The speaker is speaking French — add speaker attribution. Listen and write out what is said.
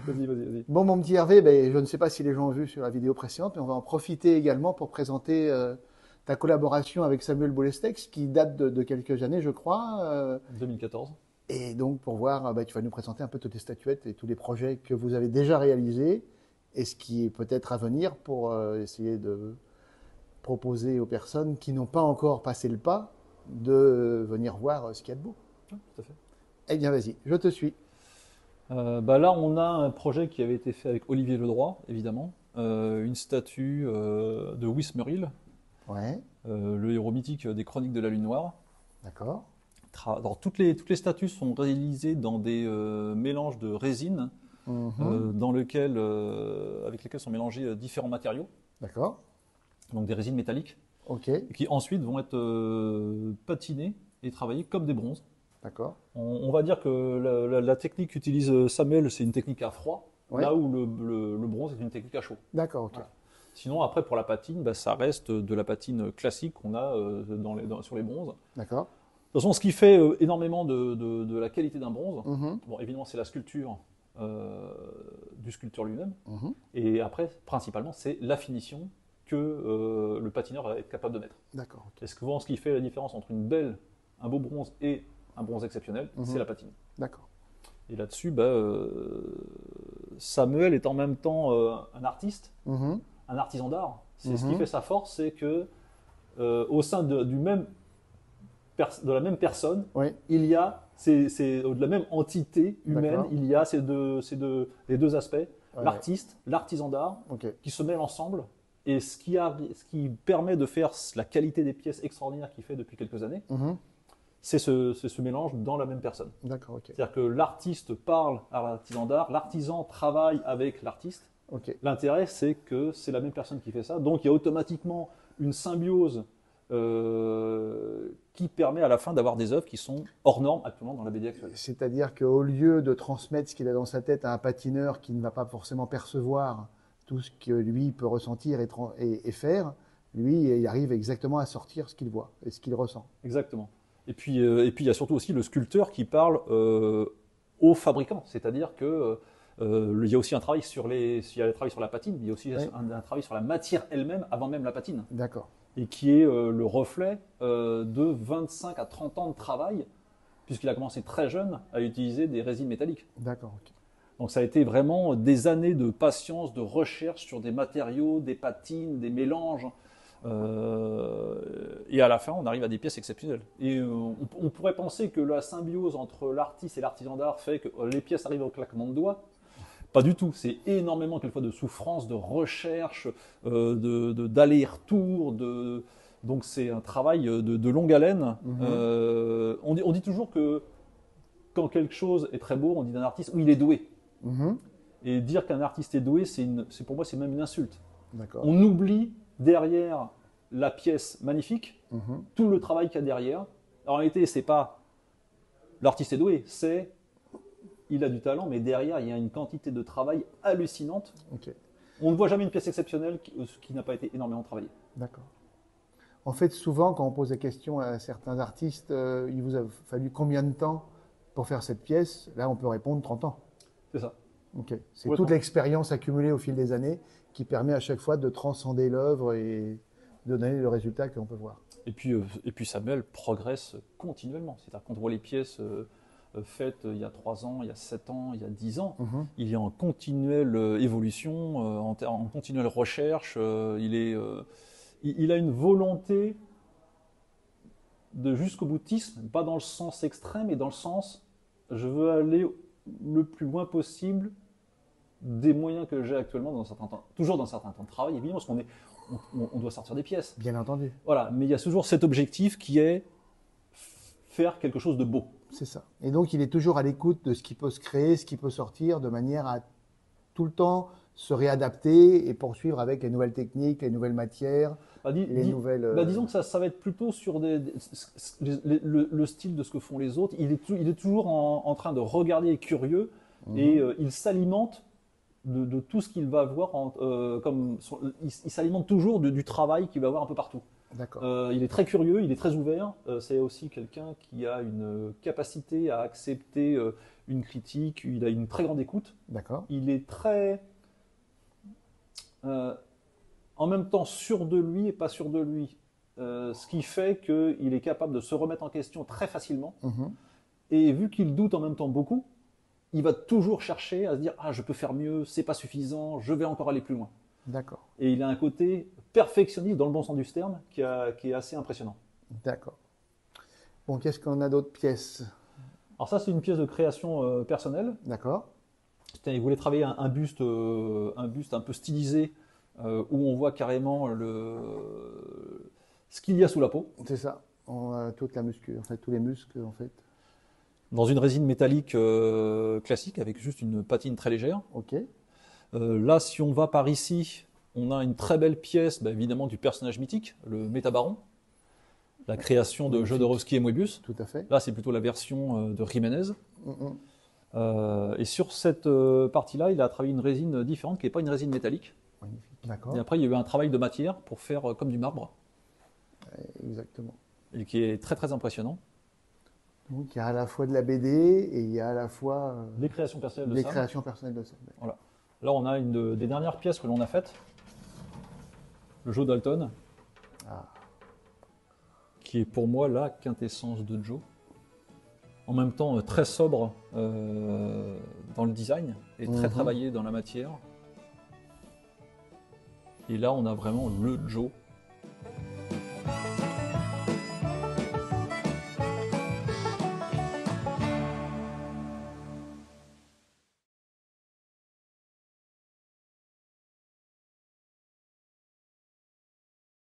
Speaker 1: Vas-y.
Speaker 2: Bon, mon petit Hervé, ben, je ne sais pas si les gens ont vu sur la vidéo précédente, mais on va en profiter également pour présenter ta collaboration avec Samuel Boulestex, qui date de quelques années, je crois.
Speaker 1: 2014.
Speaker 2: Et donc, pour voir, ben, tu vas nous présenter un peu toutes les statuettes et tous les projets que vous avez déjà réalisés et ce qui est peut-être à venir pour essayer de proposer aux personnes qui n'ont pas encore passé le pas de venir voir ce qu'il y a de beau.
Speaker 1: Ah, tout à fait.
Speaker 2: Eh bien, vas-y, je te suis.
Speaker 1: Là, on a un projet qui avait été fait avec Olivier Ledroit, évidemment. Une statue de Wismerhill,
Speaker 2: Ouais,
Speaker 1: le héros mythique des Chroniques de la Lune Noire.
Speaker 2: d'accord.
Speaker 1: Alors, toutes les statues sont réalisées dans des mélanges de résine
Speaker 2: Mhm.
Speaker 1: avec lesquels sont mélangés différents matériaux,
Speaker 2: D'accord.
Speaker 1: donc des résines métalliques,
Speaker 2: Ok,
Speaker 1: et qui ensuite vont être patinés et travaillés comme des bronzes.
Speaker 2: d'accord.
Speaker 1: On va dire que la technique qu'utilise Samuel, c'est une technique à froid,
Speaker 2: Ouais.
Speaker 1: là où le bronze est une technique à chaud.
Speaker 2: D'accord, ok.
Speaker 1: Voilà. Sinon, après, pour la patine, bah, ça reste de la patine classique qu'on a sur les bronzes.
Speaker 2: D'accord.
Speaker 1: De toute façon, ce qui fait énormément de la qualité d'un bronze,
Speaker 2: Mhm.
Speaker 1: bon, évidemment, c'est la sculpture du sculpteur lui-même.
Speaker 2: Mhm.
Speaker 1: Et après, principalement, c'est la finition que le patineur va être capable de mettre.
Speaker 2: D'accord, ok.
Speaker 1: Et souvent, ce qui fait la différence entre un beau bronze et un bronze exceptionnel, c'est la patine.
Speaker 2: D'accord.
Speaker 1: Et là-dessus, bah, Samuel est en même temps un artiste,
Speaker 2: Mhm.
Speaker 1: un artisan d'art. C'est ce qui fait sa force, c'est que au sein de la même personne,
Speaker 2: Oui,
Speaker 1: il y a de la même entité humaine,
Speaker 2: D'accord.
Speaker 1: il y a les deux aspects,
Speaker 2: Ouais,
Speaker 1: l'artiste, l'artisan d'art,
Speaker 2: ok.
Speaker 1: qui se mêlent ensemble. Et ce qui permet de faire la qualité des pièces extraordinaires qu'il fait depuis quelques années,
Speaker 2: Mhm.
Speaker 1: c'est ce mélange dans la même personne.
Speaker 2: D'accord, ok.
Speaker 1: C'est-à-dire que l'artiste parle à l'artisan d'art, l'artisan travaille avec l'artiste.
Speaker 2: Ok.
Speaker 1: L'intérêt, c'est que c'est la même personne qui fait ça. Donc, il y a automatiquement une symbiose qui permet à la fin d'avoir des œuvres qui sont hors normes actuellement dans la BD actuelle.
Speaker 2: C'est-à-dire qu'au lieu de transmettre ce qu'il a dans sa tête à un patineur qui ne va pas forcément percevoir tout ce que lui peut ressentir et faire, lui, il arrive exactement à sortir ce qu'il voit et ce qu'il ressent.
Speaker 1: Exactement. Et puis, il y a surtout aussi le sculpteur qui parle au fabricant. C'est-à-dire que il y a aussi un travail il y a le travail sur la patine, mais il y a aussi
Speaker 2: Oui.
Speaker 1: un travail sur la matière elle-même avant même la patine.
Speaker 2: D'accord.
Speaker 1: Et qui est le reflet de 25 à 30 ans de travail, puisqu'il a commencé très jeune à utiliser des résines métalliques.
Speaker 2: D'accord, ok.
Speaker 1: Donc ça a été vraiment des années de patience, de recherche sur des matériaux, des patines, des mélanges. Et à la fin, on arrive à des pièces exceptionnelles. Et on pourrait penser que la symbiose entre l'artiste et l'artisan d'art fait que les pièces arrivent au claquement de doigts. Pas du tout. C'est énormément, quelquefois, de souffrance, de recherche, d'aller-retour. Donc, c'est un travail de longue haleine. On dit toujours que quand quelque chose est très beau, on dit d'un artiste, oui, il est doué.
Speaker 2: Mhm.
Speaker 1: Et dire qu'un artiste est doué, pour moi, c'est même une insulte.
Speaker 2: D'accord.
Speaker 1: On oublie derrière la pièce magnifique
Speaker 2: Mhm.
Speaker 1: tout le travail qu'il y a derrière. En réalité, c'est pas l'artiste est doué, c'est il a du talent, mais derrière, il y a une quantité de travail hallucinante.
Speaker 2: Ok.
Speaker 1: On ne voit jamais une pièce exceptionnelle qui n'a pas été énormément travaillée.
Speaker 2: D'accord. En fait, souvent, quand on pose la question à certains artistes, il vous a fallu combien de temps pour faire cette pièce? Là, on peut répondre 30 ans.
Speaker 1: C'est ça.
Speaker 2: Ok. C'est
Speaker 1: Complètement.
Speaker 2: toute l'expérience accumulée au fil des années qui permet à chaque fois de transcender l'œuvre et de donner le résultat qu'on peut voir.
Speaker 1: Et puis Samuel progresse continuellement. C'est-à-dire quand on voit les pièces faites il y a 3 ans, il y a 7 ans, il y a 10 ans, il est en continuelle évolution, en continuelle recherche. Il a une volonté de jusqu'au boutisme, pas dans le sens extrême, mais dans le sens je veux aller le plus loin possible des moyens que j'ai actuellement dans certains temps, toujours dans certains temps de travail, évidemment, parce qu'on doit sortir des pièces.
Speaker 2: Bien entendu.
Speaker 1: Voilà, mais il y a toujours cet objectif qui est faire quelque chose de beau.
Speaker 2: C'est ça. Et donc, il est toujours à l'écoute de ce qui peut se créer, ce qui peut sortir, de manière à tout le temps se réadapter et poursuivre avec les nouvelles techniques, les nouvelles matières, les nouvelles.
Speaker 1: Disons que ça va être plutôt sur le style de ce que font les autres. Il est toujours en train de regarder, il est curieux, et il s'alimente de tout ce qu'il va voir. Il s'alimente toujours du travail qu'il va voir un peu partout.
Speaker 2: D'accord.
Speaker 1: Il est très curieux, il est très ouvert. C'est aussi quelqu'un qui a une capacité à accepter une critique. Il a une très grande écoute.
Speaker 2: D'accord.
Speaker 1: Il est très, euh, en même temps, sûr de lui et pas sûr de lui. Ce qui fait qu'il est capable de se remettre en question très facilement.
Speaker 2: Mhm.
Speaker 1: Et vu qu'il doute en même temps beaucoup, il va toujours chercher à se dire ah je peux faire mieux, c'est pas suffisant, je vais encore aller plus loin.
Speaker 2: D'accord.
Speaker 1: Et il a un côté perfectionniste dans le bon sens du terme qui est assez impressionnant.
Speaker 2: D'accord. Bon, qu'est-ce qu'on a d'autres pièces?
Speaker 1: Alors ça c'est une pièce de création personnelle.
Speaker 2: D'accord.
Speaker 1: Il voulait travailler un buste un peu stylisé où on voit carrément ce qu'il y a sous la peau.
Speaker 2: C'est ça. On a toute la muscu, en fait, tous les muscles, en fait.
Speaker 1: Dans une résine métallique classique avec juste une patine très légère.
Speaker 2: Ok.
Speaker 1: Là, si on va par ici, on a une très belle pièce, évidemment, du personnage mythique, le Métabaron, la création de
Speaker 2: Magnifique.
Speaker 1: Jodorowsky et Moebius.
Speaker 2: Tout à fait.
Speaker 1: Là, c'est plutôt la version de Jiménez.
Speaker 2: Mhm.
Speaker 1: Et sur cette partie-là, il a travaillé une résine différente, qui n'est pas une résine métallique.
Speaker 2: Magnifique. D'accord.
Speaker 1: Et après, il y a eu un travail de matière pour faire comme du marbre,
Speaker 2: Exactement.
Speaker 1: et qui est très très impressionnant.
Speaker 2: Donc, il y a à la fois de la BD et il y a à la fois
Speaker 1: Les créations personnelles de
Speaker 2: des
Speaker 1: Sam.
Speaker 2: créations personnelles de Sam.
Speaker 1: Voilà. Là, on a une des dernières pièces que l'on a faites, le Joe Dalton,
Speaker 2: Ah.
Speaker 1: qui est pour moi la quintessence de Joe. En même temps, très sobre dans le design et très travaillé dans la matière. Et là, on a vraiment le Joe